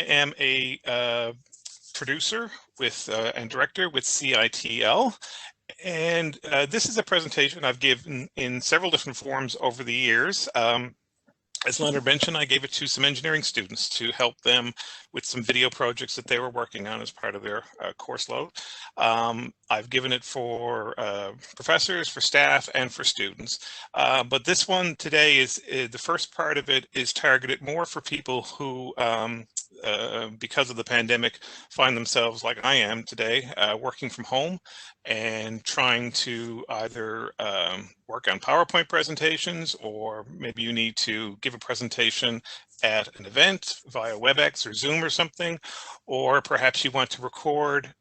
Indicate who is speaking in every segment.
Speaker 1: am a producer with and director with CITL. And this is a presentation I've given in several different forms over the years. As Leonard mentioned, I gave it to some engineering students to help them with some video projects that they were working on as part of their course load. I've given it for professors, for staff, and for students. But this one today is the first part of it is targeted more for people who, because of the pandemic, find themselves like I am today, working from home and trying to either work on PowerPoint presentations, or maybe you need to give a presentation at an event via WebEx or Zoom or something, or perhaps you want to record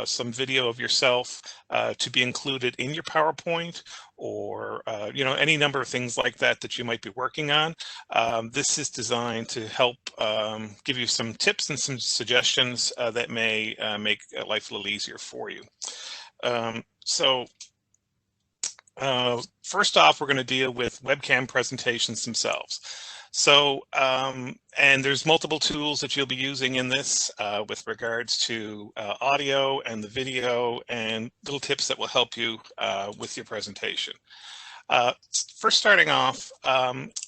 Speaker 1: some video of yourself to be included in your PowerPoint, or you know, any number of things like that that you might be working on. This is designed to help give you some tips and some suggestions that may make life a little easier for you. First off, we're going to deal with webcam presentations themselves. So, and there's multiple tools that you'll be using in this with regards to audio and the video, and little tips that will help you with your presentation. First, starting off,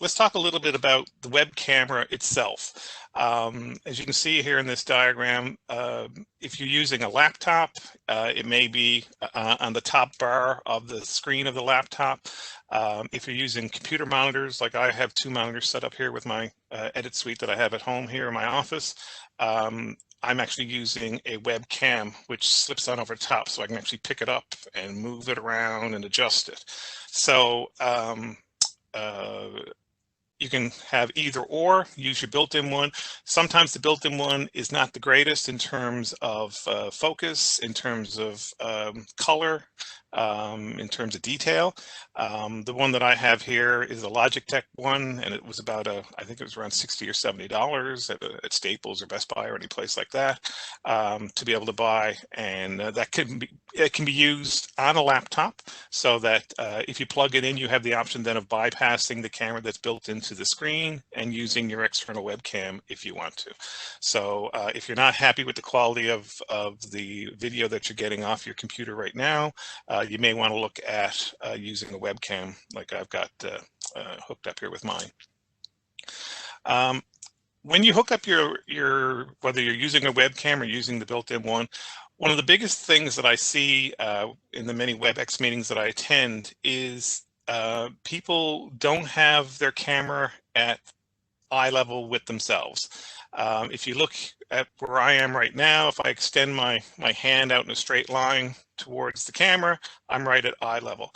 Speaker 1: let's talk a little bit about the web camera itself. As you can see here in this diagram, if you're using a laptop, it may be on the top bar of the screen of the laptop. If you're using computer monitors, like I have 2 monitors set up here with my edit suite that I have at home here in my office, I'm actually using a webcam which slips on over top, so I can actually pick it up and move it around and adjust it. So you can have either or, use your built-in one. Sometimes the built-in one is not the greatest in terms of focus, in terms of color, in terms of detail. The one that I have here is a Logitech one, and it was about I think it was around $60 or $70 at Staples or Best Buy or any place like that to be able to buy. And that can be used on a laptop, so that if you plug it in, you have the option then of bypassing the camera that's built into the screen and using your external webcam if you want to. So if you're not happy with the quality of the video that you're getting off your computer right now, you may want to look at using a webcam like I've got hooked up here with mine. When you hook up whether you're using a webcam or using the built-in one of the biggest things that I see in the many WebEx meetings that I attend is people don't have their camera at eye level with themselves. If you look at where I am right now, if I extend my hand out in a straight line towards the camera, I'm right at eye level.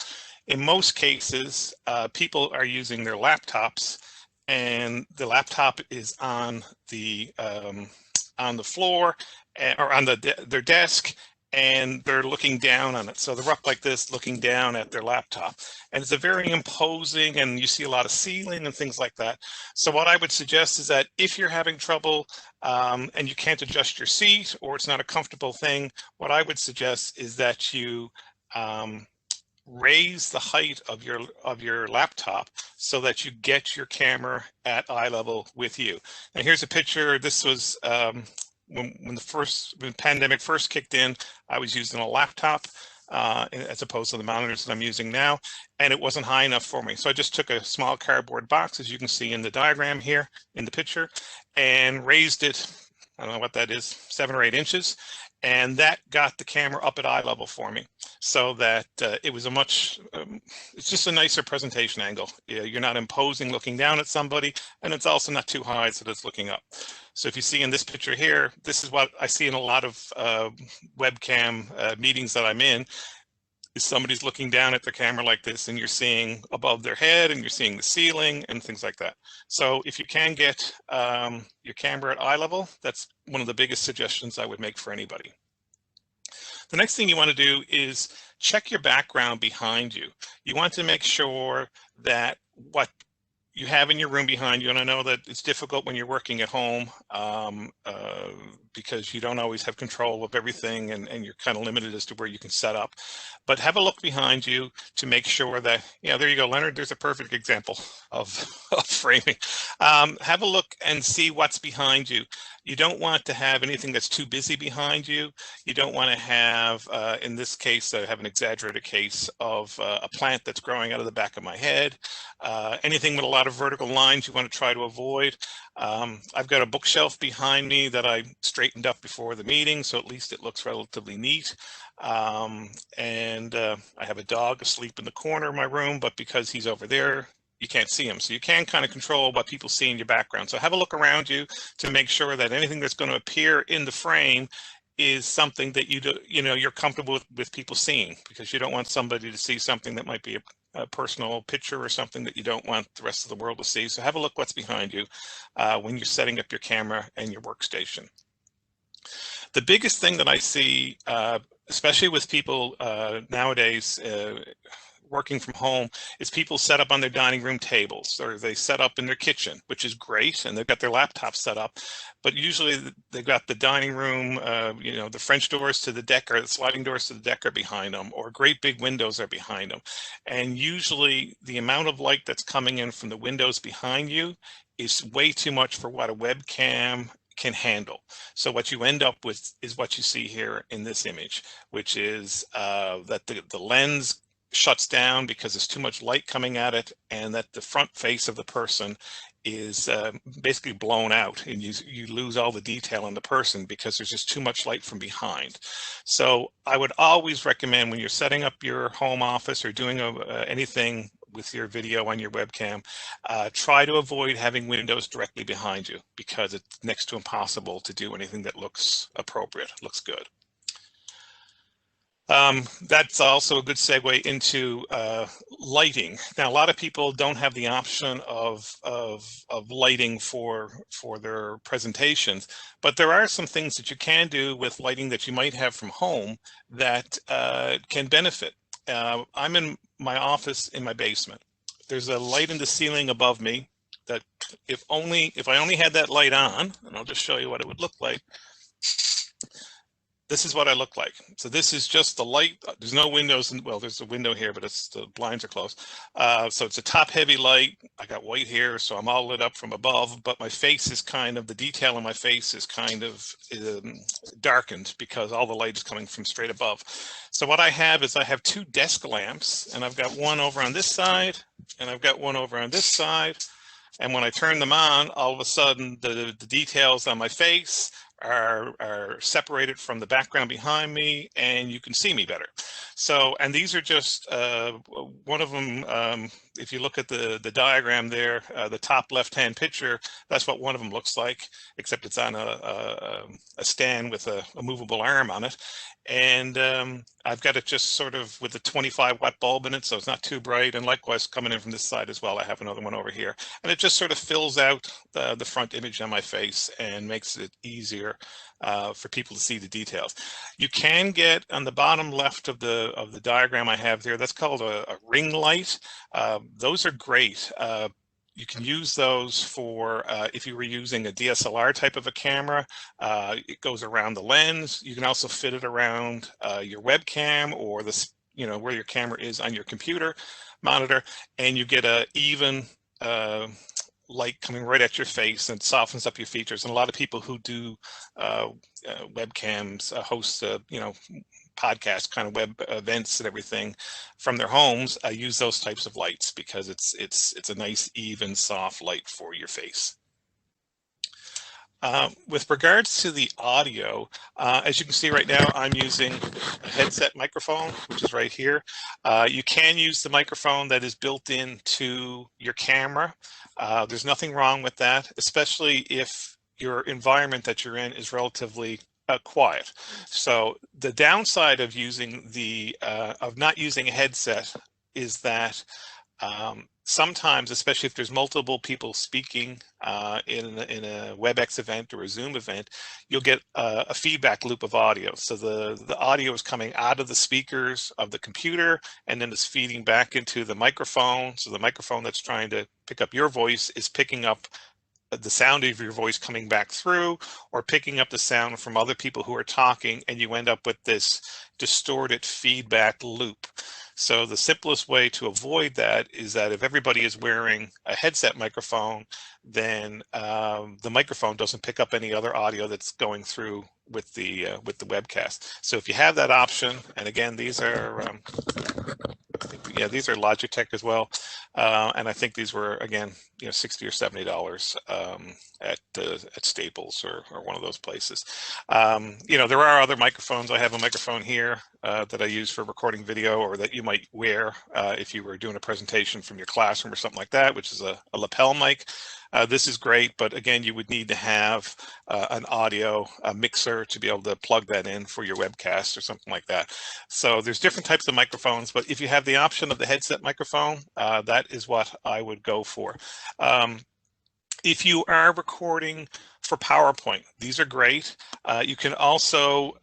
Speaker 1: In most cases, people are using their laptops, and the laptop is on the floor or on their desk, and they're looking down on it. So they're up like this, looking down at their laptop. And it's a very imposing, and you see a lot of ceiling and things like that. So what I would suggest is that if you're having trouble and you can't adjust your seat, or it's not a comfortable thing, what I would suggest is that you raise the height of your laptop so that you get your camera at eye level with you. And here's a picture. This was when the pandemic first kicked in. I was using a laptop as opposed to the monitors that I'm using now, and it wasn't high enough for me. So I just took a small cardboard box, as you can see in the diagram here in the picture, and raised it, I don't know what that is, 7 or 8 inches. And that got the camera up at eye level for me, so that it was it's just a nicer presentation angle. You're not imposing looking down at somebody, and it's also not too high so that it's looking up. So if you see in this picture here, this is what I see in a lot of webcam meetings that I'm in, is somebody's looking down at the camera like this, and you're seeing above their head, and you're seeing the ceiling and things like that. So if you can get your camera at eye level, that's one of the biggest suggestions I would make for anybody. The next thing you want to do is check your background behind you. You want to make sure that what you have in your room behind you, and I know that it's difficult when you're working at home because you don't always have control of everything, and you're kind of limited as to where you can set up. But have a look behind you to make sure that, yeah, there you go, Leonard, there's a perfect example of framing. Have a look and see what's behind you. You don't want to have anything that's too busy behind you. You don't want to have, in this case, I have an exaggerated case of a plant that's growing out of the back of my head. Anything with a lot of vertical lines you want to try to avoid. I've got a bookshelf behind me that I straightened up before the meeting, so at least it looks relatively neat. I have a dog asleep in the corner of my room, but because he's over there, you can't see him. So you can kind of control what people see in your background. So have a look around you to make sure that anything that's going to appear in the frame is something that you're comfortable with people seeing, because you don't want somebody to see something that might be a personal picture or something that you don't want the rest of the world to see. So have a look what's behind you when you're setting up your camera and your workstation. The biggest thing that I see, especially with people nowadays working from home, is people set up on their dining room tables, or they set up in their kitchen, which is great, and they've got their laptops set up, but usually they've got the dining room, the French doors to the deck, or the sliding doors to the deck are behind them, or great big windows are behind them. And usually the amount of light that's coming in from the windows behind you is way too much for what a webcam can handle. So what you end up with is what you see here in this image, which is that the lens shuts down because there's too much light coming at it, and that the front face of the person is basically blown out, and you lose all the detail in the person because there's just too much light from behind. So I would always recommend, when you're setting up your home office or doing anything with your video on your webcam, try to avoid having windows directly behind you, because it's next to impossible to do anything that looks appropriate, looks good. That's also a good segue into lighting. Now, a lot of people don't have the option of lighting for their presentations, but there are some things that you can do with lighting that you might have from home that can benefit. I'm in my office in my basement. There's a light in the ceiling above me that if I only had that light on, and I'll just show you what it would look like. This is what I look like. So this is just the light. There's no windows, well, there's a window here, but the blinds are closed. So it's a top heavy light. I got white hair, so I'm all lit up from above, but my face is kind of, the detail on my face is kind of darkened because all the light is coming from straight above. So what I have is I have two desk lamps, and I've got one over on this side, and I've got one over on this side. And when I turn them on, all of a sudden the details on my face are separated from the background behind me, and you can see me better. So, and these are just one of them. If you look at the diagram there, the top left-hand picture, that's what one of them looks like, except it's on a stand with a movable arm on it. And I've got it just sort of with a 25-watt bulb in it, so it's not too bright. And likewise, coming in from this side as well, I have another one over here. And it just sort of fills out the front image on my face and makes it easier for people to see the details. You can get on the bottom left of the diagram I have there, that's called a ring light. Those are great. You can use those for if you were using a DSLR type of a camera. It goes around the lens. You can also fit it around your webcam, or where your camera is on your computer monitor, and you get a even light coming right at your face, and softens up your features. And a lot of people who do webcams, host podcast kind of web events and everything from their homes, use those types of lights because it's a nice, even, soft light for your face. With regards to the audio, as you can see right now, I'm using a headset microphone, which is right here. You can use the microphone that is built into your camera. There's nothing wrong with that, especially if your environment that you're in is relatively quiet. So the downside of using not using a headset is that sometimes, especially if there's multiple people speaking in a WebEx event or a Zoom event, you'll get a feedback loop of audio. So the audio is coming out of the speakers of the computer, and then it's feeding back into the microphone. So the microphone that's trying to pick up your voice is picking up the sound of your voice coming back through or picking up the sound from other people who are talking, and you end up with this distorted feedback loop. So the simplest way to avoid that is that if everybody is wearing a headset microphone, then the microphone doesn't pick up any other audio that's going through with the webcast. So if you have that option, and again, these are yeah, these are Logitech as well, and I think these were, again, you know, $60 or $70 at Staples or one of those places. You know, there are other microphones. I have a microphone here that I use for recording video, or that you might wear if you were doing a presentation from your classroom or something like that, which is a lapel mic. This is great, but again, you would need to have an audio mixer to be able to plug that in for your webcast or something like that. So there's different types of microphones, but if you have the option of the headset microphone, that is what I would go for. If you are recording for PowerPoint, these are great. You can also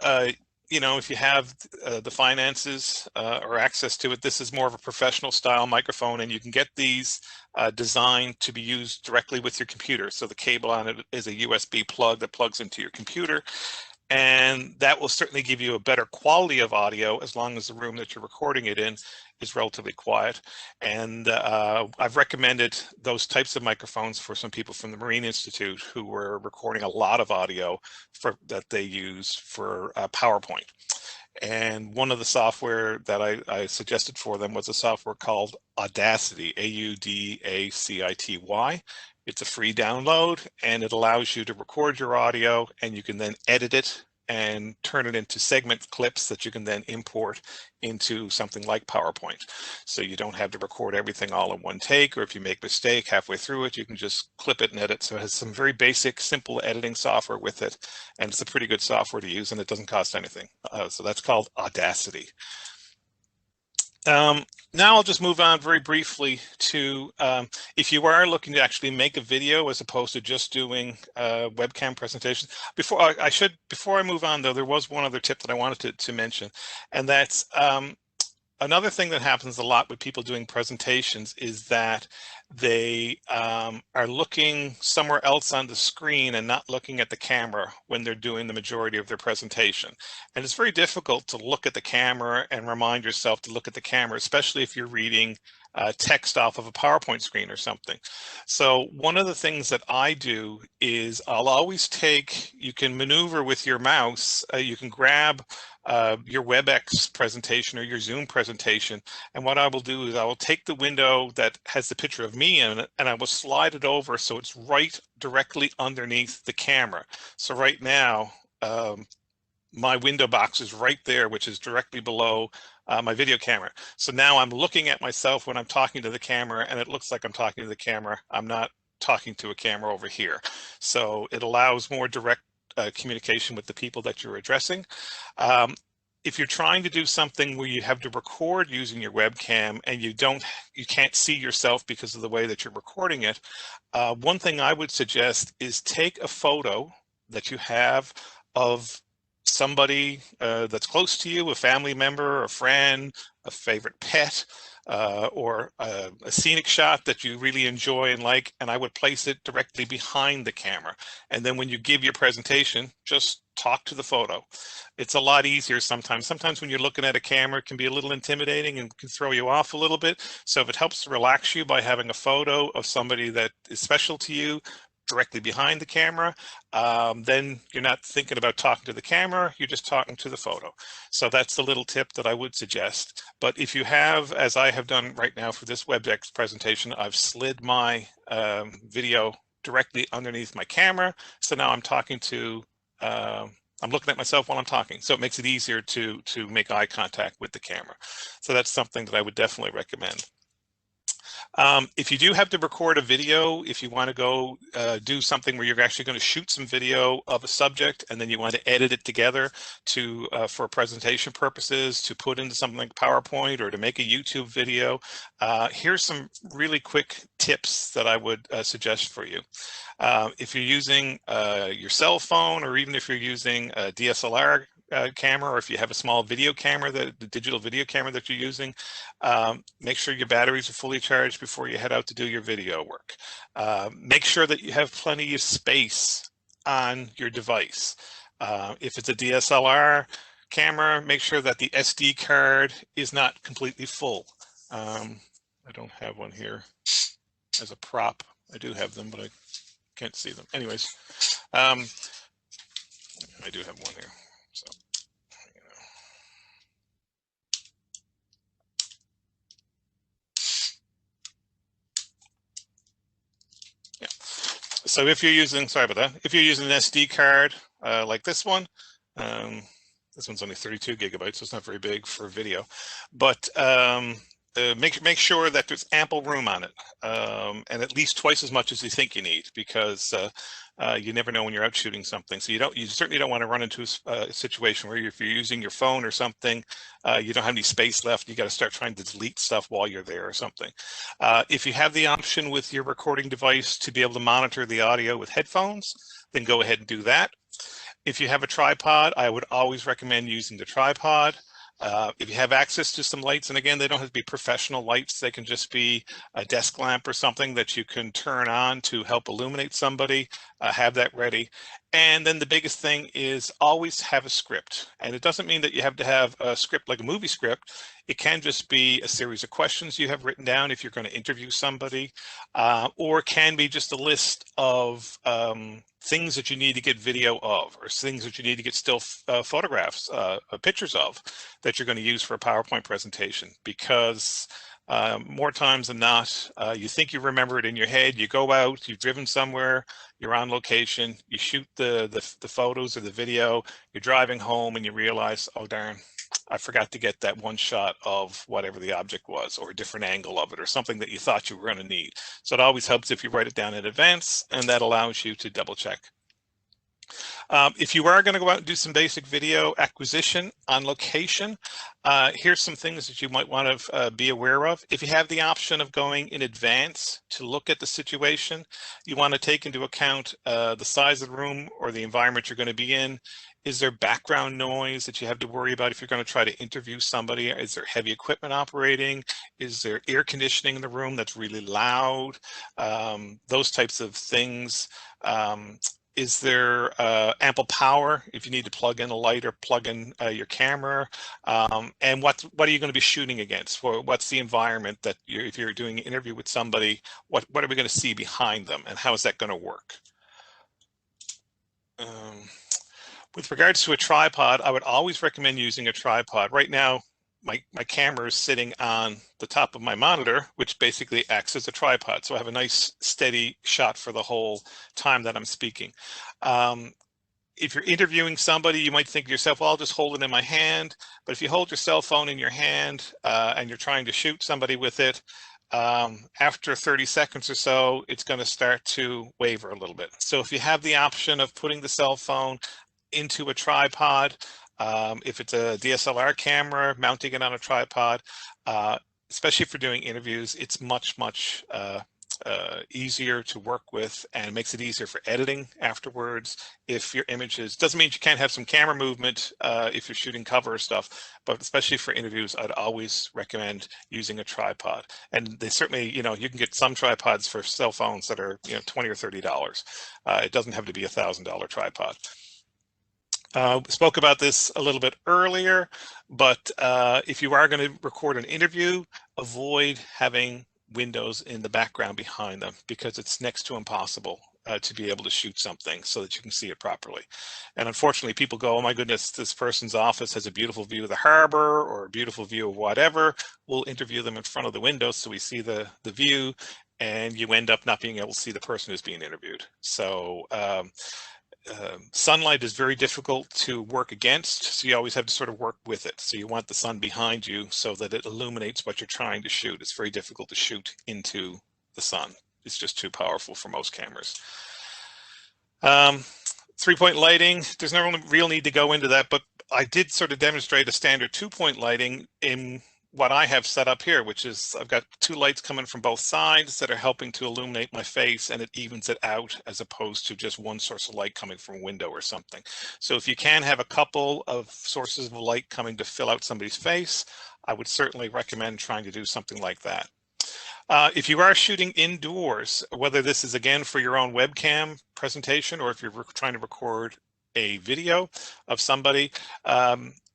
Speaker 1: you know, if you have the finances or access to it, this is more of a professional style microphone, and you can get these designed to be used directly with your computer. So the cable on it is a USB plug that plugs into your computer, and that will certainly give you a better quality of audio as long as the room that you're recording it in is relatively quiet. And I've recommended those types of microphones for some people from the Marine Institute who were recording a lot of audio that they use for PowerPoint. And one of the software that I suggested for them was a software called Audacity, A-U-D-A-C-I-T-Y. It's a free download, and it allows you to record your audio, and you can then edit it and turn it into segment clips that you can then import into something like PowerPoint. So you don't have to record everything all in one take, or if you make a mistake halfway through it, you can just clip it and edit. So it has some very basic, simple editing software with it, and it's a pretty good software to use, and it doesn't cost anything. So that's called Audacity. Now I'll just move on very briefly to if you are looking to actually make a video as opposed to just doing webcam presentations. Before I move on, though, there was one other tip that I wanted to mention, and that's another thing that happens a lot with people doing presentations is that they are looking somewhere else on the screen and not looking at the camera when they're doing the majority of their presentation. And it's very difficult to look at the camera and remind yourself to look at the camera, especially if you're reading text off of a PowerPoint screen or something. So one of the things that I do is I'll always you can maneuver with your mouse, you can grab your WebEx presentation or your Zoom presentation, and what I will do is I will take the window that has the picture of me in it, and I will slide it over so it's right directly underneath the camera. So right now, my window box is right there, which is directly below my video camera. So now I'm looking at myself when I'm talking to the camera, and it looks like I'm talking to the camera. I'm not talking to a camera over here. So it allows more direct communication with the people that you're addressing. If you're trying to do something where you have to record using your webcam and you can't see yourself because of the way that you're recording it, one thing I would suggest is take a photo that you have of somebody that's close to you, a family member, a friend, a favorite pet, or a scenic shot that you really enjoy and like, and I would place it directly behind the camera. And then when you give your presentation, just talk to the photo. It's a lot easier sometimes. Sometimes when you're looking at a camera, it can be a little intimidating and can throw you off a little bit. So if it helps to relax you by having a photo of somebody that is special to you directly behind the camera, then you're not thinking about talking to the camera, you're just talking to the photo. So that's the little tip that I would suggest. But if you have, as I have done right now for this WebEx presentation, I've slid my video directly underneath my camera. So now I'm talking to, I'm looking at myself while I'm talking. So it makes it easier to make eye contact with the camera. So that's something that I would definitely recommend. If you do have to record a video, if you want to go do something where you're actually going to shoot some video of a subject and then you want to edit it together for presentation purposes, to put into something like PowerPoint or to make a YouTube video, here's some really quick tips that I would suggest for you. If you're using your cell phone, or even if you're using a DSLR camera, or if you have a small video camera, the digital video camera that you're using, make sure your batteries are fully charged before you head out to do your video work. Make sure that you have plenty of space on your device. If it's a DSLR camera, make sure that the SD card is not completely full. I don't have one here as a prop. I do have them, but I can't see them. Anyways, I do have one here. So, you know. Yeah. So if you're using, sorry about that, if you're using an SD card like this one, this one's only 32 gigabytes, so it's not very big for video, but make sure that there's ample room on it, and at least twice as much as you think you need, because you never know when you're out shooting something. So you certainly don't want to run into a situation where if you're using your phone or something, you don't have any space left. You got to start trying to delete stuff while you're there or something. If you have the option with your recording device to be able to monitor the audio with headphones, then go ahead and do that. If you have a tripod, I would always recommend using the tripod. If you have access to some lights, and again, they don't have to be professional lights, they can just be a desk lamp or something that you can turn on to help illuminate somebody, have that ready. And then the biggest thing is always have a script. And it doesn't mean that you have to have a script like a movie script. It can just be a series of questions you have written down if you're going to interview somebody, or can be just a list of things that you need to get video of, or things that you need to get still photographs, pictures of, that you're going to use for a PowerPoint presentation. Because more times than not, you think you remember it in your head, you go out, you've driven somewhere, you're on location, you shoot the photos or the video, you're driving home and you realize, oh darn, I forgot to get that one shot of whatever the object was, or a different angle of it, or something that you thought you were going to need. So it always helps if you write it down in advance, and that allows you to double check. If you are going to go out and do some basic video acquisition on location, here's some things that you might want to be aware of. If you have the option of going in advance to look at the situation, you want to take into account the size of the room or the environment you're going to be in. Is there background noise that you have to worry about if you're going to try to interview somebody? Is there heavy equipment operating? Is there air conditioning in the room that's really loud? Those types of things. Is there ample power if you need to plug in a light or plug in your camera? And what are you going to be shooting against? What's the environment that if you're doing an interview with somebody, what are we going to see behind them, and how is that going to work? With regards to a tripod, I would always recommend using a tripod. Right now, my camera is sitting on the top of my monitor, which basically acts as a tripod. So I have a nice steady shot for the whole time that I'm speaking. If you're interviewing somebody, you might think to yourself, well, I'll just hold it in my hand. But if you hold your cell phone in your hand and you're trying to shoot somebody with it, after 30 seconds or so, it's going to start to waver a little bit. So if you have the option of putting the cell phone into a tripod, if it's a DSLR camera, mounting it on a tripod, especially for doing interviews, it's much easier to work with, and makes it easier for editing afterwards. If your images, doesn't mean you can't have some camera movement if you're shooting cover stuff, but especially for interviews, I'd always recommend using a tripod. And they certainly, you can get some tripods for cell phones that are, $20 or $30. It doesn't have to be $1,000 tripod. Spoke about this a little bit earlier, but if you are going to record an interview, avoid having windows in the background behind them, because it's next to impossible to be able to shoot something so that you can see it properly. And unfortunately, people go, oh my goodness, this person's office has a beautiful view of the harbor or a beautiful view of whatever. We'll interview them in front of the window so we see the view, and you end up not being able to see the person who's being interviewed. So sunlight is very difficult to work against, so you always have to sort of work with it. So you want the sun behind you so that it illuminates what you're trying to shoot. It's very difficult to shoot into the sun. It's just too powerful for most cameras. 3-point lighting, there's no real need to go into that, but I did sort of demonstrate a standard 2-point lighting in what I have set up here, which is I've got two lights coming from both sides that are helping to illuminate my face, and it evens it out as opposed to just one source of light coming from a window or something. So if you can have a couple of sources of light coming to fill out somebody's face, I would certainly recommend trying to do something like that. If you are shooting indoors, whether this is again for your own webcam presentation or if you're trying to record a video of somebody,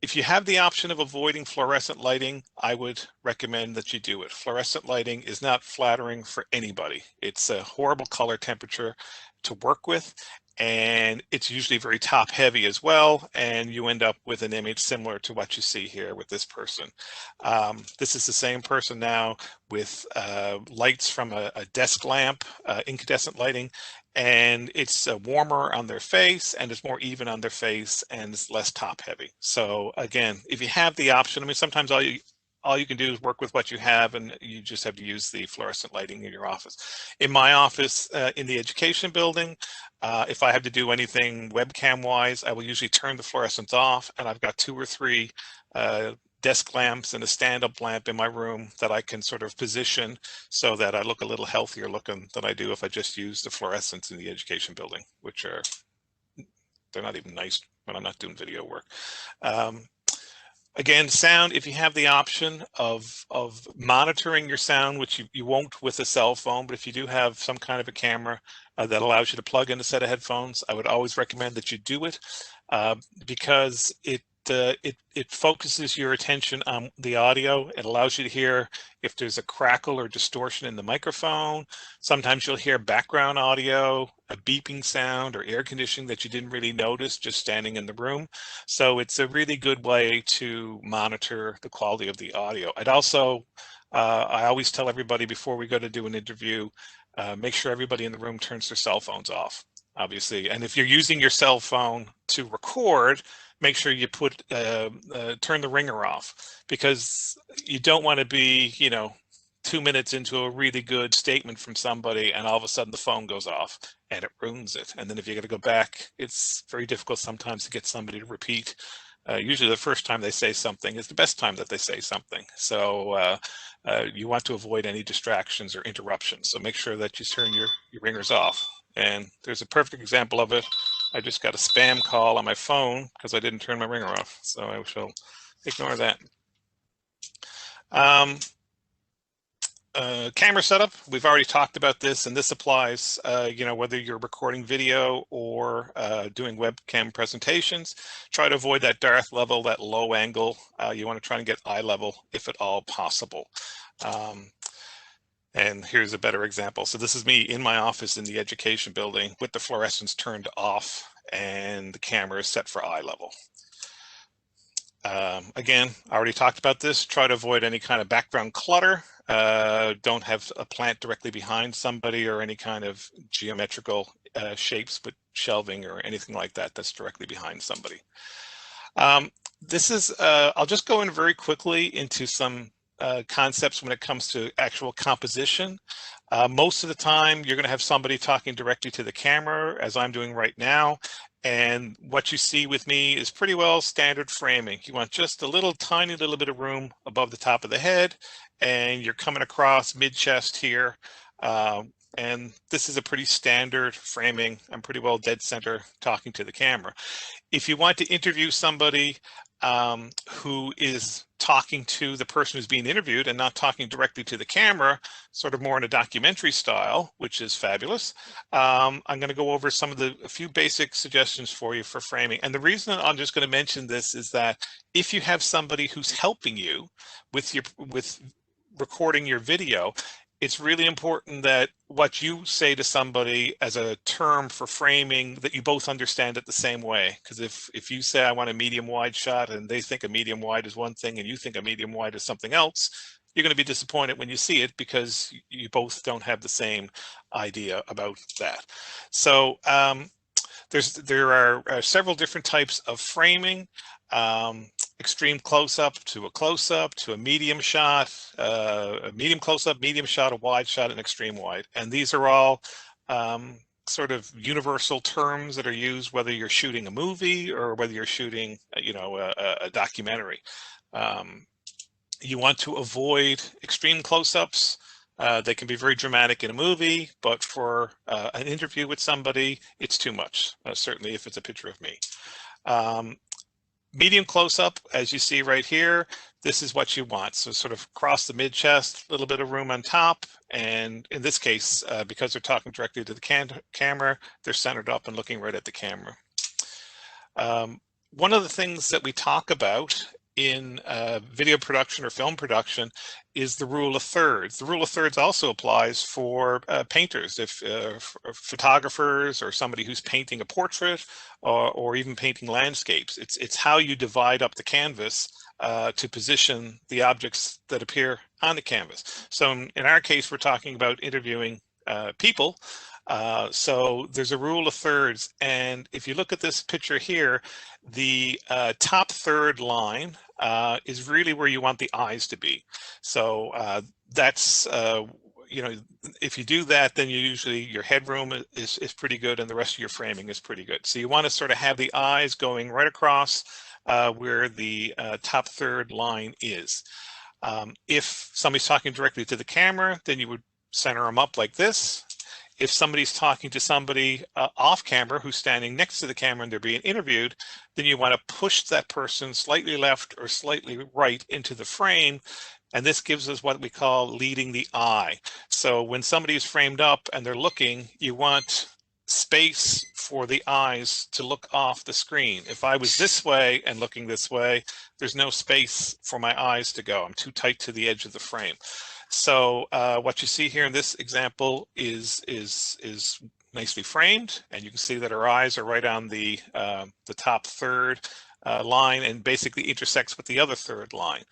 Speaker 1: if you have the option of avoiding fluorescent lighting, I would recommend that you do it. Fluorescent lighting is not flattering for anybody. It's a horrible color temperature to work with, and it's usually very top heavy as well, and you end up with an image similar to what you see here with this person. This is the same person now with lights from a desk lamp, incandescent lighting, and it's warmer on their face and it's more even on their face and it's less top heavy. So again, if you have the option, I mean, sometimes all you can do is work with what you have, and you just have to use the fluorescent lighting in your office. In my office, in the education building, if I have to do anything webcam wise, I will usually turn the fluorescents off, and I've got 2 or 3 desk lamps and a stand-up lamp in my room that I can sort of position so that I look a little healthier looking than I do if I just use the fluorescents in the education building, which they're not even nice when I'm not doing video work. Again, sound, if you have the option of monitoring your sound, which you won't with a cell phone, but if you do have some kind of a camera that allows you to plug in a set of headphones, I would always recommend that you do it because it focuses your attention on the audio. It allows you to hear if there's a crackle or distortion in the microphone. Sometimes you'll hear background audio, a beeping sound, or air conditioning that you didn't really notice just standing in the room. So it's a really good way to monitor the quality of the audio. I'd also, I always tell everybody before we go to do an interview, make sure everybody in the room turns their cell phones off, obviously. And if you're using your cell phone to record, make sure you turn the ringer off, because you don't want to be, 2 minutes into a really good statement from somebody and all of a sudden the phone goes off and it ruins it. And then if you got to go back, it's very difficult sometimes to get somebody to repeat. Usually the first time they say something is the best time that they say something. So you want to avoid any distractions or interruptions. So make sure that you turn your ringers off. And there's a perfect example of it. I just got a spam call on my phone because I didn't turn my ringer off. So I shall ignore that. Camera setup, we've already talked about this, and this applies, whether you're recording video or doing webcam presentations. Try to avoid that dark level, that low angle. You want to try and get eye level if at all possible. And here's a better example. So this is me in my office in the education building with the fluorescents turned off and the camera is set for eye level. Again, I already talked about this. Try to avoid any kind of background clutter. Don't have a plant directly behind somebody or any kind of geometrical shapes with shelving or anything like that that's directly behind somebody. This is, I'll just go in very quickly into some concepts when it comes to actual composition. Most of the time, you're going to have somebody talking directly to the camera, as I'm doing right now. And what you see with me is pretty well standard framing. You want just a little tiny little bit of room above the top of the head, and you're coming across mid-chest here. And this is a pretty standard framing. I'm pretty well dead center talking to the camera. If you want to interview somebody who is talking to the person who's being interviewed and not talking directly to the camera, sort of more in a documentary style, which is fabulous, I'm going to go over a few basic suggestions for you for framing. And the reason I'm just going to mention this is that if you have somebody who's helping you with recording your video, it's really important that what you say to somebody as a term for framing, that you both understand it the same way. Because if you say, I want a medium wide shot, and they think a medium wide is one thing and you think a medium wide is something else, you're going to be disappointed when you see it because you both don't have the same idea about that. So there are several different types of framing. Extreme close-up to a close-up to a medium shot, a medium close-up, medium shot, a wide shot, and extreme wide. And these are all sort of universal terms that are used whether you're shooting a movie or whether you're shooting, a documentary. You want to avoid extreme close-ups. They can be very dramatic in a movie, but for an interview with somebody, it's too much, certainly if it's a picture of me. Medium close-up, as you see right here, this is what you want. So sort of across the mid-chest, a little bit of room on top. And in this case, because they're talking directly to the camera, they're centered up and looking right at the camera. One of the things that we talk about in video production or film production is the rule of thirds. The rule of thirds also applies for painters, if photographers or somebody who's painting a portrait or even painting landscapes. It's how you divide up the canvas to position the objects that appear on the canvas. So in our case, we're talking about interviewing people. So there's a rule of thirds, and if you look at this picture here, the top third line is really where you want the eyes to be. So that's you know, if you do that, then usually your headroom is pretty good and the rest of your framing is pretty good. So you want to sort of have the eyes going right across where the top third line is. If somebody's talking directly to the camera, then you would center them up like this. If somebody's talking to somebody off camera who's standing next to the camera and they're being interviewed, then you want to push that person slightly left or slightly right into the frame. And this gives us what we call leading the eye. So when somebody is framed up and they're looking, you want space for the eyes to look off the screen. If I was this way and looking this way, there's no space for my eyes to go. I'm too tight to the edge of the frame. So what you see here in this example is nicely framed, and you can see that her eyes are right on the top third line and basically intersects with the other third line.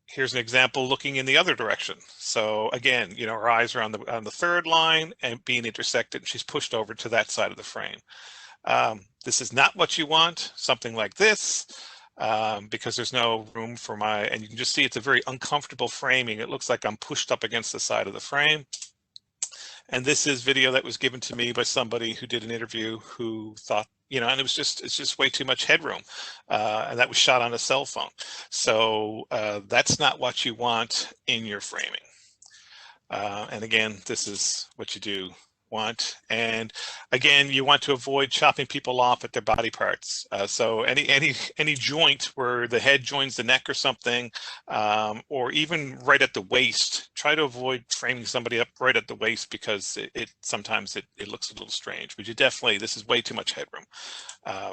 Speaker 1: Here's an example looking in the other direction. So again, you know, her eyes are on the third line and being intersected, and she's pushed over to that side of the frame. This is not what you want, something like this. Because there's no room for and you can just see it's a very uncomfortable framing. It looks like I'm pushed up against the side of the frame. And this is video that was given to me by somebody who did an interview who thought, you know, and it's just way too much headroom. And that was shot on a cell phone. So that's not what you want in your framing. And again, this is what you do want. And again, you want to avoid chopping people off at their body parts. So any joint where the head joins the neck or something, or even right at the waist, try to avoid framing somebody up right at the waist, because sometimes it looks a little strange. But you definitely, this is way too much headroom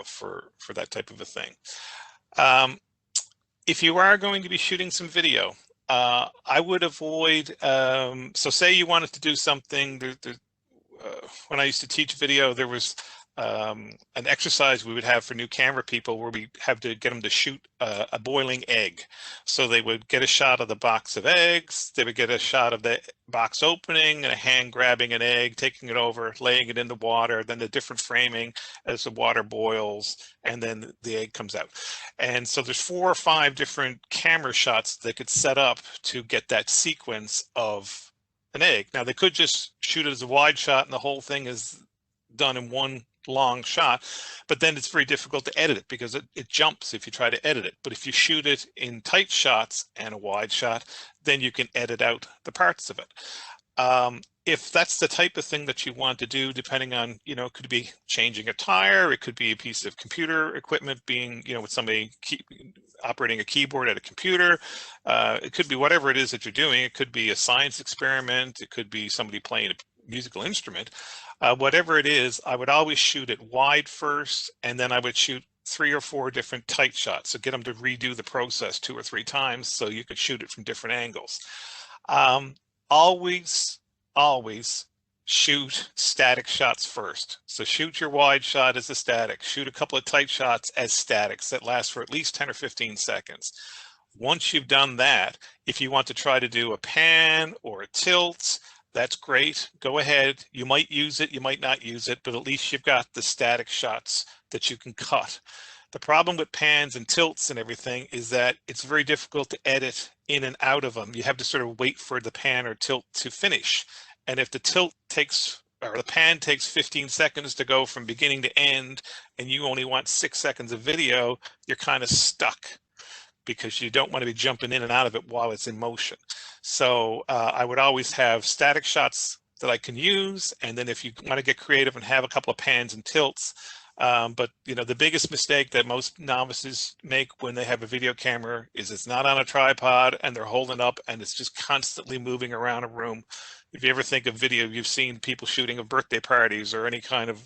Speaker 1: for that type of a thing. If you are going to be shooting some video, I would avoid, so say you wanted to do something, when I used to teach video, there was an exercise we would have for new camera people where we have to get them to shoot a boiling egg. So they would get a shot of the box of eggs, they would get a shot of the box opening and a hand grabbing an egg, taking it over, laying it in the water, then the different framing as the water boils, and then the egg comes out. And so there's 4 or 5 different camera shots they could set up to get that sequence of an egg. Now they could just shoot it as a wide shot and the whole thing is done in one long shot, but then it's very difficult to edit it because it jumps if you try to edit it. But if you shoot it in tight shots and a wide shot, then you can edit out the parts of it. If that's the type of thing that you want to do, depending on, you know, it could be changing a tire, it could be a piece of computer equipment being, you know, with somebody operating a keyboard at a computer. It could be whatever it is that you're doing. It could be a science experiment. It could be somebody playing a musical instrument. Whatever it is, I would always shoot it wide first, and then I would shoot 3 or 4 different tight shots. So get them to redo the process 2 or 3 times so you could shoot it from different angles. Always shoot static shots first. So shoot your wide shot as a static, shoot a couple of tight shots as statics that last for at least 10 or 15 seconds. Once you've done that, if you want to try to do a pan or a tilt, that's great. Go ahead. You might use it, you might not use it, but at least you've got the static shots that you can cut. The problem with pans and tilts and everything is that it's very difficult to edit in and out of them. You have to sort of wait for the pan or tilt to finish. And if the tilt takes, or the pan takes 15 seconds to go from beginning to end, and you only want 6 seconds of video, you're kind of stuck. because you don't want to be jumping in and out of it while it's in motion. So I would always have static shots that I can use, and then if you want to get creative and have a couple of pans and tilts, but you know, the biggest mistake that most novices make when they have a video camera is it's not on a tripod and they're holding up and it's just constantly moving around a room. If you ever think of video you've seen people shooting of birthday parties or any kind of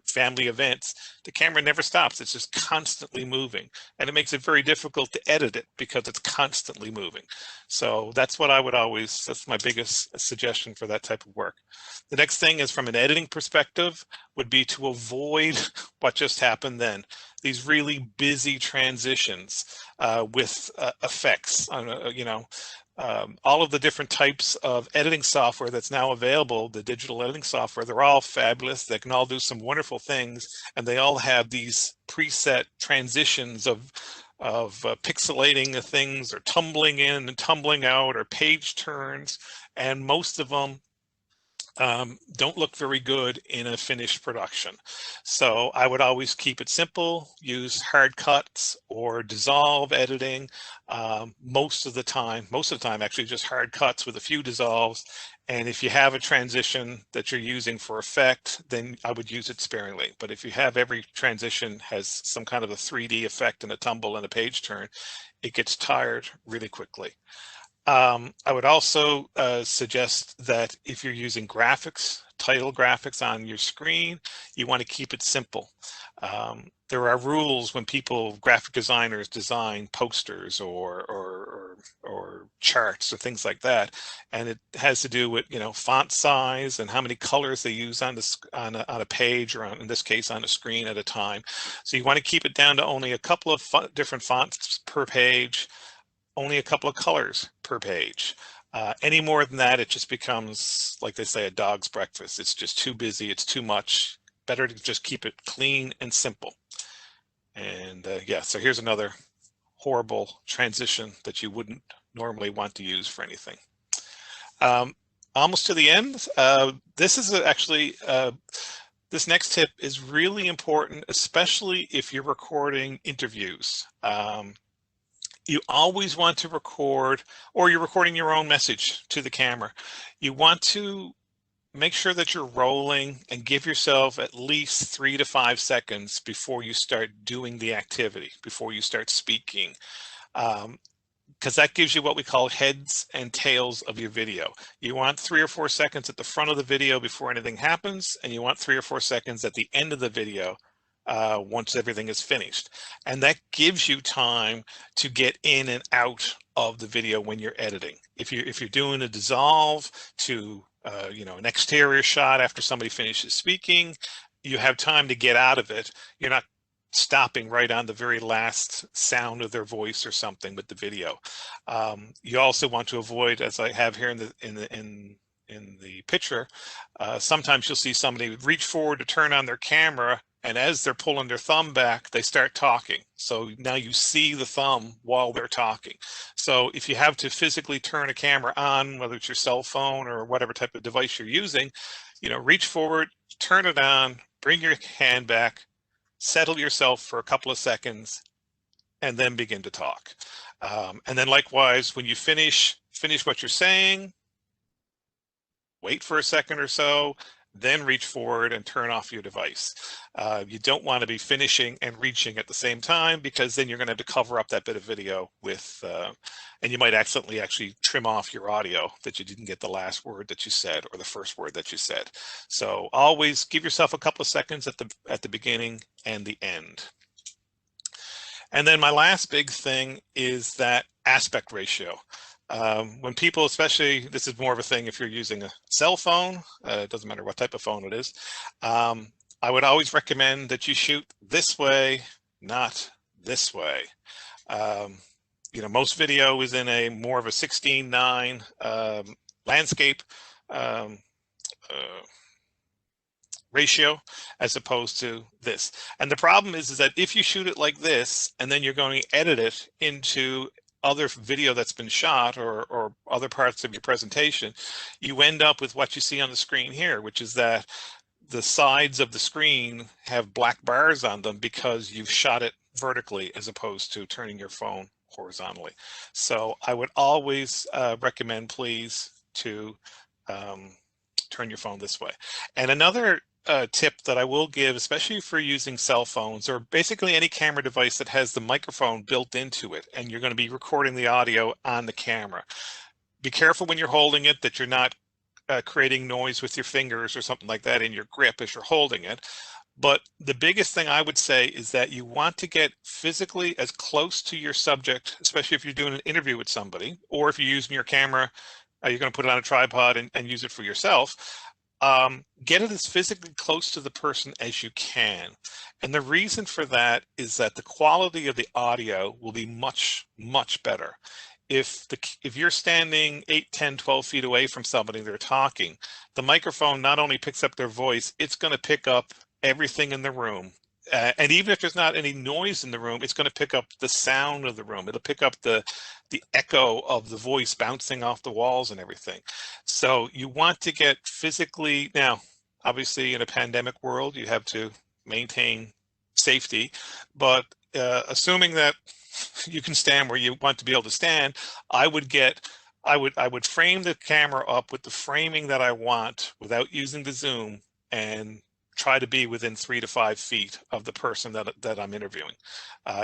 Speaker 1: family events, the camera never stops. It's just constantly moving, and it makes it very difficult to edit it because it's constantly moving. So that's what I would always, that's my biggest suggestion for that type of work. The next thing is, from an editing perspective, would be to avoid what just happened then. These really busy transitions with effects, you know, all of the different types of editing software that's now available, the digital editing software, they're all fabulous. They can all do some wonderful things, and they all have these preset transitions of pixelating the things, or tumbling in and tumbling out, or page turns, and most of them don't look very good in a finished production. So I would always keep it simple, use hard cuts or dissolve editing most of the time actually just hard cuts with a few dissolves. And if you have a transition that you're using for effect, then I would use it sparingly. But if you have every transition has some kind of a 3D effect and a tumble and a page turn, it gets tired really quickly. I would also suggest that if you're using graphics, title graphics on your screen, you want to keep it simple. There are rules when graphic designers design posters or charts or things like that, and it has to do with, you know, font size and how many colors they use on a page, or in this case on a screen at a time. So you want to keep it down to only a couple of different fonts per page, only a couple of colors per page. Any more than that, it just becomes, like they say, a dog's breakfast. It's just too busy, it's too much. Better to just keep it clean and simple. And yeah, so here's another horrible transition that you wouldn't normally want to use for anything. Almost to the end. This is actually, this next tip is really important, especially if you're recording interviews. You always want to record, or you're recording your own message to the camera. You want to make sure that you're rolling and give yourself at least 3 to 5 seconds before you start doing the activity, before you start speaking, because that gives you what we call heads and tails of your video. You want 3 or 4 seconds at the front of the video before anything happens, and you want 3 or 4 seconds at the end of the video once everything is finished. And that gives you time to get in and out of the video when you're editing. If you're doing a dissolve to you know, an exterior shot after somebody finishes speaking, you have time to get out of it. You're not stopping right on the very last sound of their voice or something with the video. You also want to avoid, as I have here in the picture, sometimes you'll see somebody reach forward to turn on their camera, and as they're pulling their thumb back, they start talking. So now you see the thumb while they're talking. So if you have to physically turn a camera on, whether it's your cell phone or whatever type of device you're using, you know, reach forward, turn it on, bring your hand back, settle yourself for a couple of seconds, and then begin to talk. And then likewise, when you finish what you're saying, wait for a second or so, then reach forward and turn off your device. You don't want to be finishing and reaching at the same time, because then you're going to have to cover up that bit of video with, and you might accidentally actually trim off your audio that you didn't get the last word that you said or the first word that you said. So always give yourself a couple of seconds at the beginning and the end. And then my last big thing is that aspect ratio. When people, especially, this is more of a thing if you're using a cell phone, it doesn't matter what type of phone it is, I would always recommend that you shoot this way, not this way. You know, most video is in a more of a 16:9 landscape ratio as opposed to this. And the problem is that if you shoot it like this and then you're going to edit it into other video that's been shot or other parts of your presentation, you end up with what you see on the screen here, which is that the sides of the screen have black bars on them because you've shot it vertically as opposed to turning your phone horizontally. So I would always recommend, please, to turn your phone this way. And another tip that I will give, especially for using cell phones or basically any camera device that has the microphone built into it, and you're going to be recording the audio on the camera. Be careful when you're holding it that you're not creating noise with your fingers or something like that in your grip as you're holding it. But the biggest thing I would say is that you want to get physically as close to your subject, especially if you're doing an interview with somebody, or if you're using your camera, you're going to put it on a tripod and use it for yourself. Get it as physically close to the person as you can. And the reason for that is that the quality of the audio will be much, much better. If you're standing 8, 10, 12 feet away from somebody they're talking, the microphone not only picks up their voice, it's going to pick up everything in the room. And even if there's not any noise in the room, it's going to pick up the sound of the room. It'll pick up the echo of the voice bouncing off the walls and everything. So you want to get physically, now, obviously in a pandemic world, you have to maintain safety, but assuming that you can stand where you want to be able to stand, I would frame the camera up with the framing that I want without using the zoom, and try to be within 3 to 5 feet of the person that I'm interviewing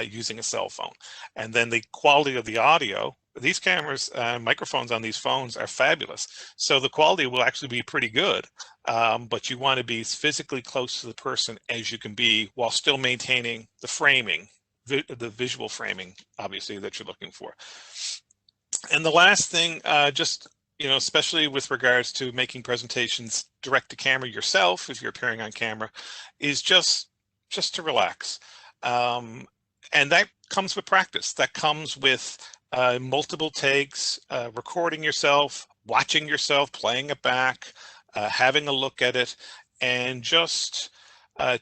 Speaker 1: using a cell phone. And then the quality of the audio, these cameras, microphones on these phones are fabulous. So the quality will actually be pretty good, but you want to be as physically close to the person as you can be while still maintaining the framing, the visual framing, obviously, that you're looking for. And the last thing, just, especially with regards to making presentations direct to camera yourself, if you're appearing on camera, is just to relax. And that comes with practice. That comes with multiple takes, recording yourself, watching yourself, playing it back, having a look at it, and just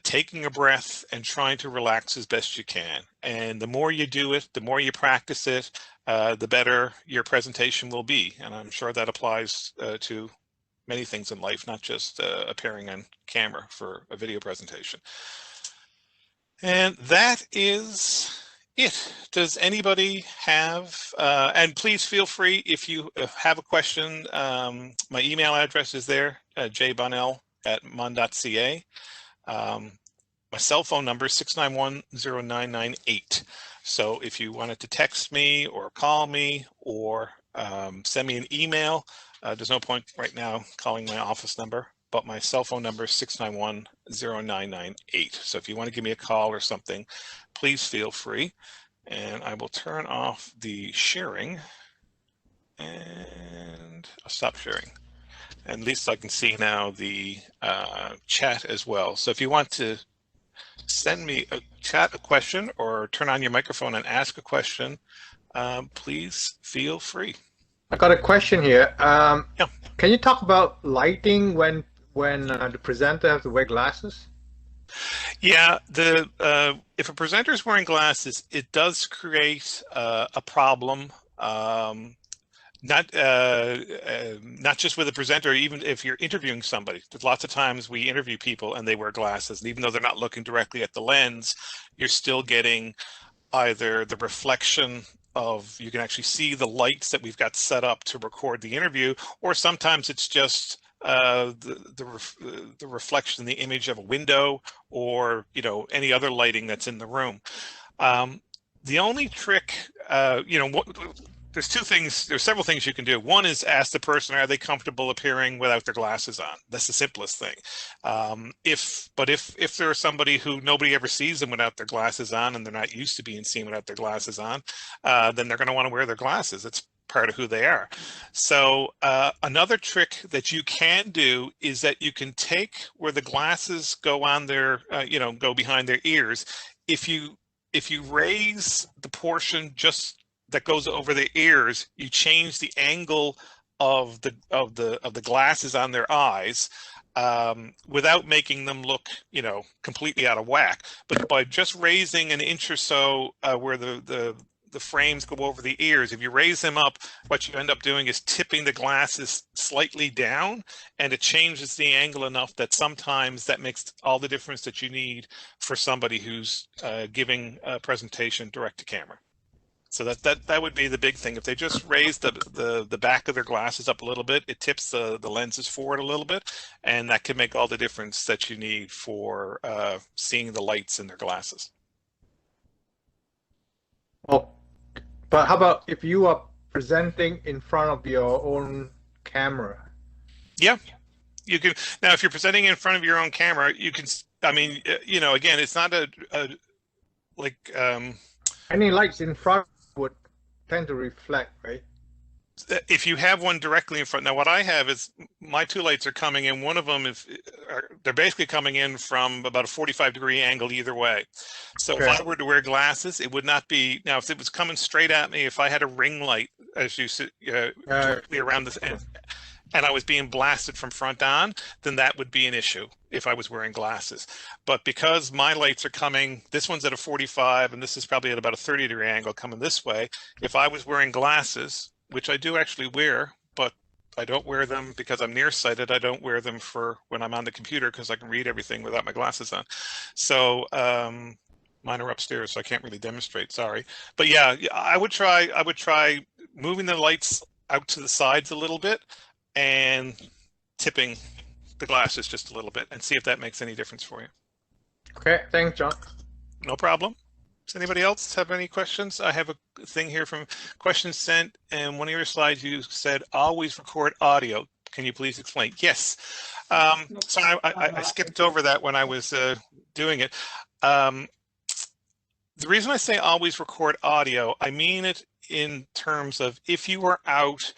Speaker 1: taking a breath and trying to relax as best you can. And the more you do it, the more you practice it, the better your presentation will be. And I'm sure that applies to many things in life, not just appearing on camera for a video presentation. And that is it. Does anybody have, and please feel free if you have a question, my email address is there, jbunnell@mon.ca. My cell phone number is 691-0998. So if you wanted to text me or call me or send me an email, there's no point right now calling my office number, but my cell phone number is 691-0998. So if you want to give me a call or something, please feel free. And I will turn off the sharing and I'll stop sharing. And at least I can see now the chat as well. So if you want to send me a question or turn on your microphone and ask a question, please feel free.
Speaker 2: I got a question here.
Speaker 1: Yeah.
Speaker 2: Can you talk about lighting when the presenter has to wear glasses?
Speaker 1: Yeah, if a presenter is wearing glasses, it does create a problem. Not just with a presenter, even if you're interviewing somebody. There's lots of times we interview people and they wear glasses, and even though they're not looking directly at the lens, you're still getting either the reflection of, you can actually see the lights that we've got set up to record the interview, or sometimes it's just the reflection, the image of a window, or any other lighting that's in the room. The only trick, there's several things you can do. One is ask the person, are they comfortable appearing without their glasses on? That's the simplest thing. If there's somebody who nobody ever sees them without their glasses on, and they're not used to being seen without their glasses on, then they're going to want to wear their glasses. It's part of who they are. So another trick that you can do is that you can take where the glasses go on their, go behind their ears. If you raise the portion just that goes over the ears, you change the angle of the glasses on their eyes without making them look, completely out of whack. But by just raising an inch or so where the frames go over the ears, if you raise them up, what you end up doing is tipping the glasses slightly down, and it changes the angle enough that sometimes that makes all the difference that you need for somebody who's giving a presentation direct to camera. So that would be the big thing. If they just raise the back of their glasses up a little bit, it tips the lenses forward a little bit, and that can make all the difference that you need for seeing the lights in their glasses.
Speaker 2: Oh, but how about if you are presenting in front of your own camera?
Speaker 1: Yeah, you can. Now, if you're presenting in front of your own camera, you can. I mean, you know, again, it's not a like.
Speaker 2: Any lights in front would tend to reflect, right?
Speaker 1: If you have one directly in front, now what I have is my two lights are coming in. One of them is they're basically coming in from about a 45-degree angle either way. So
Speaker 2: Okay.
Speaker 1: if I were to wear glasses, it would not be. Now, if it was coming straight at me, if I had a ring light, as you said, directly around this end, and I was being blasted from front on, then that would be an issue if I was wearing glasses. But because my lights are coming, this one's at a 45 and this is probably at about a 30-degree angle coming this way. If I was wearing glasses, which I do actually wear, but I don't wear them because I'm nearsighted. I don't wear them for when I'm on the computer because I can read everything without my glasses on. So mine are upstairs, so I can't really demonstrate, sorry. But yeah, I would try moving the lights out to the sides a little bit and tipping the glasses just a little bit and see if that makes any difference for you.
Speaker 2: Okay, thanks, John.
Speaker 1: No problem. Does anybody else have any questions? I have a thing here from questions sent, and one of your slides you said always record audio. Can you please explain? Yes. So I skipped over that when I was doing it. The reason I say always record audio, I mean it in terms of if you are out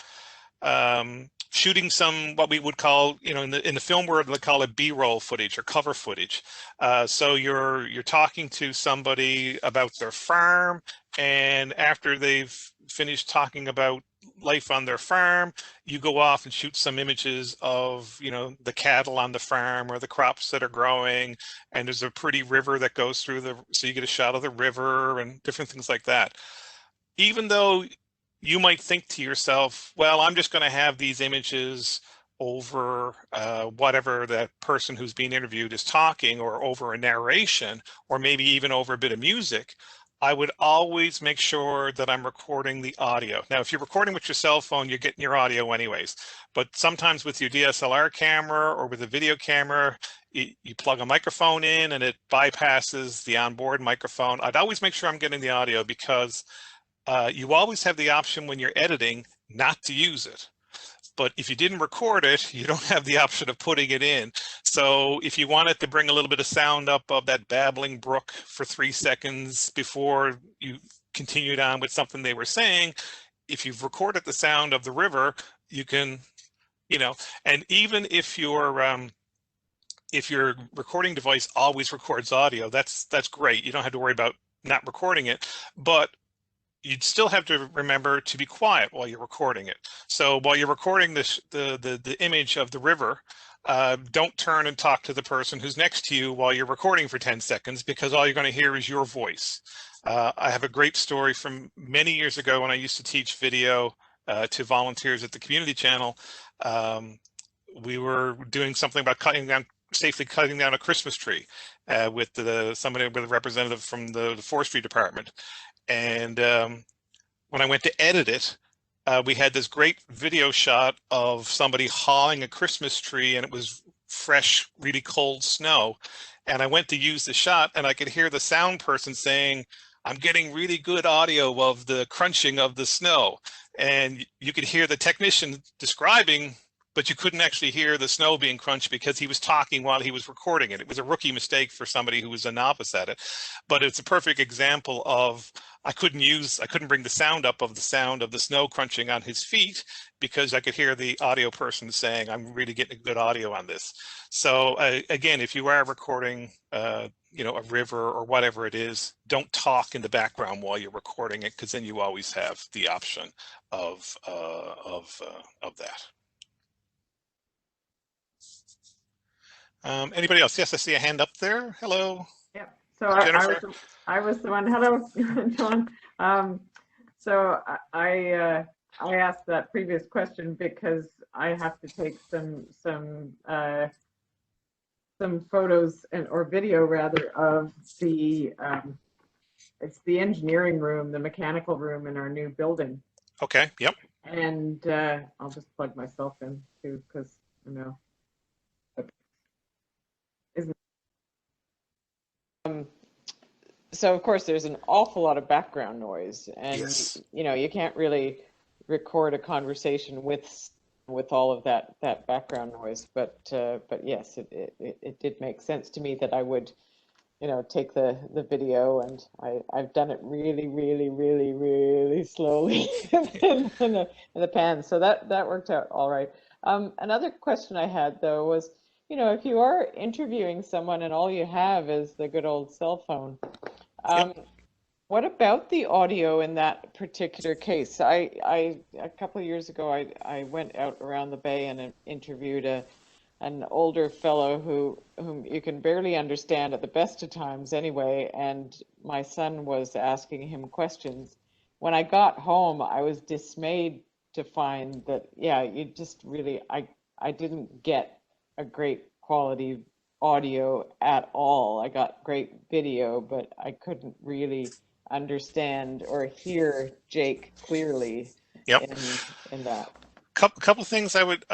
Speaker 1: shooting some what we would call, you know, in the film world they call it B-roll footage or cover footage. So you're talking to somebody about their farm, and after they've finished talking about life on their farm, you go off and shoot some images of, you know, the cattle on the farm or the crops that are growing, and there's a pretty river that goes through so you get a shot of the river and different things like that. Even though you might think to yourself, well, I'm just going to have these images over whatever that person who's being interviewed is talking, or over a narration, or maybe even over a bit of music. I would always make sure that I'm recording the audio. Now, if you're recording with your cell phone, you're getting your audio anyways. But sometimes with your DSLR camera or with a video camera, you plug a microphone in and it bypasses the onboard microphone. I'd always make sure I'm getting the audio, because you always have the option when you're editing not to use it. But if you didn't record it, you don't have the option of putting it in. So if you wanted to bring a little bit of sound up of that babbling brook for 3 seconds before you continued on with something they were saying, if you've recorded the sound of the river, you can, you know, and even if your recording device always records audio, that's great. You don't have to worry about not recording it, but you'd still have to remember to be quiet while you're recording it. So while you're recording the image of the river, don't turn and talk to the person who's next to you while you're recording for 10 seconds, because all you're going to hear is your voice. I have a great story from many years ago when I used to teach video to volunteers at the community channel. We were doing something about safely cutting down a Christmas tree with somebody with a representative from the forestry department. And when I went to edit it, we had this great video shot of somebody hauling a Christmas tree, and it was fresh, really cold snow. And I went to use the shot, and I could hear the sound person saying, "I'm getting really good audio of the crunching of the snow." And you could hear the technician describing, but you couldn't actually hear the snow being crunched because he was talking while he was recording it. It was a rookie mistake for somebody who was a novice at it. But it's a perfect example of I couldn't bring the sound up of the snow crunching on his feet, because I could hear the audio person saying, "I'm really getting good audio on this." So again, if you are recording, you know, a river or whatever it is, don't talk in the background while you're recording it, because then you always have the option of that. Anybody else? Yes, I see a hand up there. Hello.
Speaker 3: Yeah. So I was the one. Hello, John. So I asked that previous question because I have to take some photos or video rather of the it's the engineering room, the mechanical room in our new building.
Speaker 1: Okay. Yep.
Speaker 3: And I'll just plug myself in too, because you know, isn't. So of course there's an awful lot of background noise, and
Speaker 1: Yes.
Speaker 3: you know, you can't really record a conversation with all of that background noise. But yes, it did make sense to me that I would, you know, take the video, and I've done it really slowly in the pan, so that worked out all right. Another question I had though was, you know, if you are interviewing someone and all you have is the good old cell phone, what about the audio in that particular case? A couple of years ago, I went out around the bay and interviewed an older fellow whom you can barely understand at the best of times anyway, and my son was asking him questions. When I got home, I was dismayed to find that, yeah, you just really, I didn't get a great quality audio at all. I got great video, but I couldn't really understand or hear Jake clearly in that.
Speaker 1: Couple things I would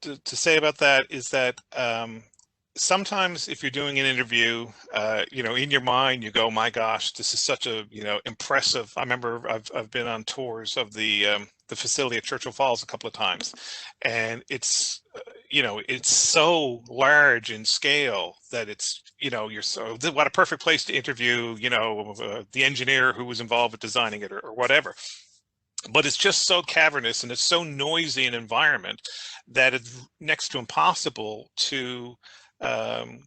Speaker 1: to say about that is that sometimes if you're doing an interview, you know, in your mind you go, my gosh, this is such a, you know, impressive. I remember I've been on tours of the facility at Churchill Falls a couple of times, and it's you know, it's so large in scale that it's, you know, you're so, what a perfect place to interview, you know, the engineer who was involved with designing it or whatever. But it's just so cavernous and it's so noisy an environment that it's next to impossible to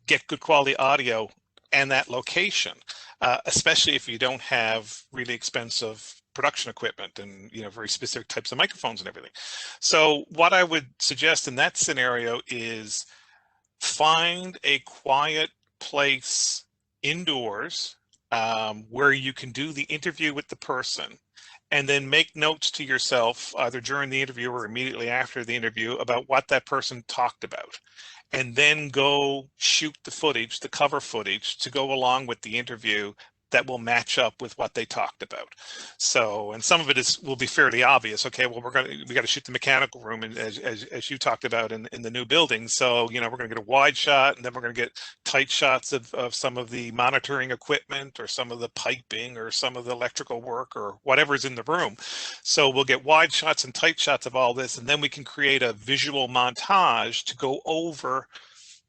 Speaker 1: get good quality audio and that location, especially if you don't have really expensive production equipment and, you know, very specific types of microphones and everything. So what I would suggest in that scenario is find a quiet place indoors where you can do the interview with the person, and then make notes to yourself either during the interview or immediately after the interview about what that person talked about, and then go shoot the footage, the cover footage, to go along with the interview that will match up with what they talked about. So, and some of it will be fairly obvious. Okay, well, we got to shoot the mechanical room, and as you talked about in the new building. So, you know, we're going to get a wide shot, and then we're going to get tight shots of some of the monitoring equipment or some of the piping or some of the electrical work or whatever's in the room. So we'll get wide shots and tight shots of all this, and then we can create a visual montage to go over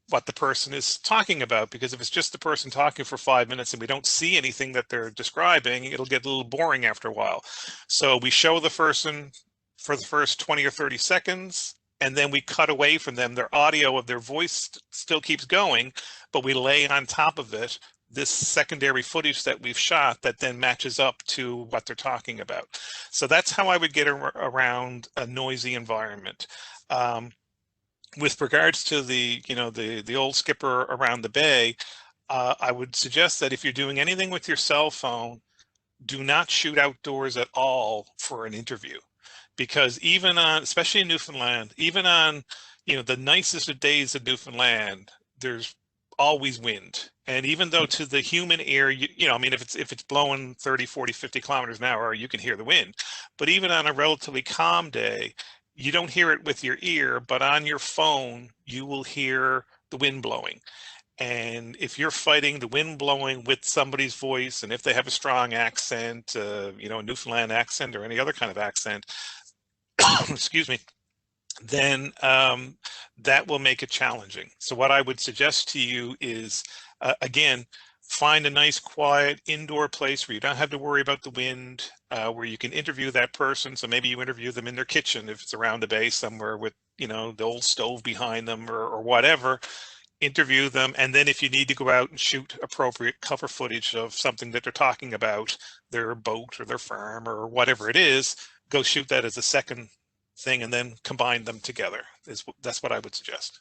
Speaker 1: what the person is talking about, because if it's just the person talking for 5 minutes and we don't see anything that they're describing, it'll get a little boring after a while. So we show the person for the first 20 or 30 seconds, and then we cut away from them. Their audio of their voice still keeps going, but we lay on top of it this secondary footage that we've shot that then matches up to what they're talking about. So that's how I would get around a noisy environment. With regards to the, you know, the old skipper around the bay, I would suggest that if you're doing anything with your cell phone, do not shoot outdoors at all for an interview, because even on, especially in Newfoundland, even on, you know, the nicest of days in Newfoundland, there's always wind. And even though to the human ear, you know, I mean, if it's blowing 30, 40, 50 kilometers an hour, you can hear the wind. But even on a relatively calm day, you don't hear it with your ear, but on your phone, you will hear the wind blowing. And if you're fighting the wind blowing with somebody's voice, and if they have a strong accent, you know, a Newfoundland accent or any other kind of accent, excuse me, then that will make it challenging. So what I would suggest to you is, again, find a nice, quiet indoor place where you don't have to worry about the wind, where you can interview that person. So maybe you interview them in their kitchen if it's around the bay somewhere with, you know, the old stove behind them or whatever. Interview them, and then if you need to go out and shoot appropriate cover footage of something that they're talking about, their boat or their farm or whatever it is, go shoot that as a second thing and then combine them together. That's what I would suggest.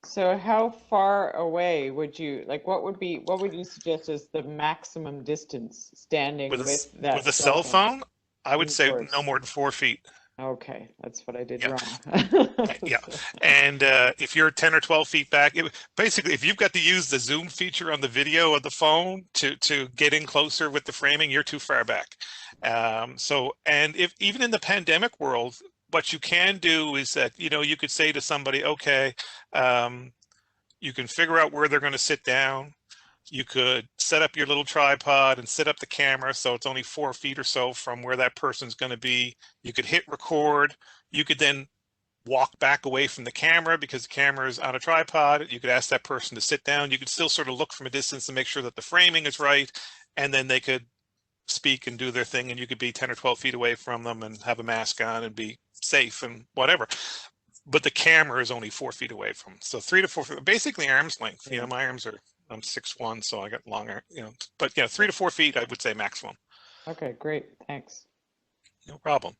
Speaker 3: So how far away would you, like, what would you suggest as the maximum distance standing with that
Speaker 1: with a cell phone? I would say
Speaker 3: indoors?
Speaker 1: no more than 4 feet.
Speaker 3: Okay, that's what I did
Speaker 1: Yeah.
Speaker 3: wrong.
Speaker 1: Yeah. And if you're 10 or 12 feet back, basically, if you've got to use the zoom feature on the video of the phone to get in closer with the framing, you're too far back. And if even in the pandemic world, what you can do is that, you could say to somebody, okay, you can figure out where they're going to sit down. You could set up your little tripod and set up the camera so it's only 4 feet or so from where that person's going to be. You could hit record. You could then walk back away from the camera because the camera is on a tripod. You could ask that person to sit down. You could still sort of look from a distance to make sure that the framing is right, and then they could speak and do their thing, and you could be 10 or 12 feet away from them and have a mask on and be safe and whatever. But the camera is only 4 feet away from them. So 3 to 4 feet, basically arm's length. My arms are, I'm 6'1", so I got longer, but 3 to 4 feet, I would say maximum.
Speaker 3: Okay, great, thanks.
Speaker 1: No problem.